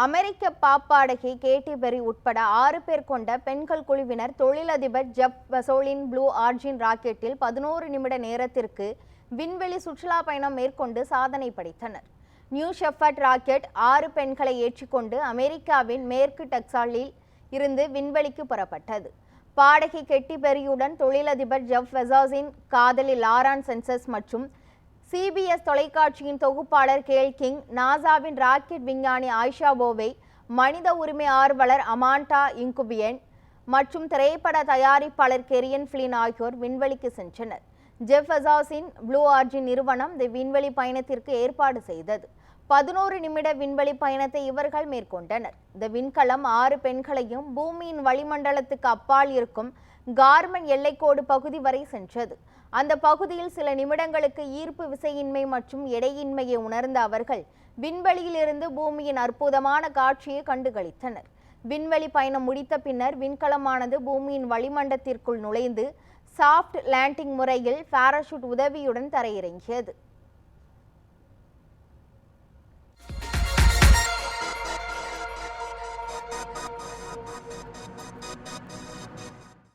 அமெரிக்க பாப்பாடகி Katy Perry உட்பட 6 பேர் கொண்ட பெண்கள் குழுவினர் தொழிலதிபர் ஜெஃப் பெசோஸின் ப்ளூ ஆரிஜின் ராக்கெட்டில் 11 நிமிட நேரத்திற்கு விண்வெளி சுற்றுலா பயணம் மேற்கொண்டு சாதனை படைத்தனர். நியூ ஷெப்பர்ட் ராக்கெட் 6 பெண்களை ஏற்றிக்கொண்டு அமெரிக்காவின் மேற்கு டெக்சாஸில் இருந்து விண்வெளிக்கு புறப்பட்டது. பாடகி கேட்டி பெர்ரியுடன் தொழிலதிபர் ஜெஃப் பெசோஸின் காதலி லாரன் சென்சஸ் மற்றும் CBS தொலைக்காட்சியின் தொகுப்பாளர் கேல் கிங், நாசாவின் ராக்கெட் விஞ்ஞானி ஆயிஷா போவே, மனித உரிமை ஆர்வலர் அமாண்டா இங்குபியன் மற்றும் திரைப்பட தயாரிப்பாளர் கெரியன் ஃபிலின் ஆகியோர் விண்வெளிக்கு சென்றனர். ஜெஃப் பெசோஸின் ப்ளூ ஆரிஜின் நிறுவனம் இந்த விண்வெளி பயணத்திற்கு ஏற்பாடு செய்தது. 11 நிமிட விண்வெளி பயணத்தை இவர்கள் மேற்கொண்டனர். இந்த விண்கலம் 6 பெண்களையும் பூமியின் வளிமண்டலத்துக்கு அப்பால் இருக்கும் கார்மன் எல்லைக்கோடு பகுதி வரை சென்றது. அந்த பகுதியில் சில நிமிடங்களுக்கு ஈர்ப்பு விசையின்மை மற்றும் எடையின்மையை உணர்ந்த அவர்கள் விண்வெளியிலிருந்து பூமியின் அற்புதமான காட்சியை கண்டுகளித்தனர். விண்வெளி பயணம் முடித்த பின்னர் விண்கலமானது பூமியின் வளிமண்டலத்திற்குள் நுழைந்து சாஃப்ட் லேண்டிங் முறையில் பாராசூட் உதவியுடன் தரையிறங்கியது.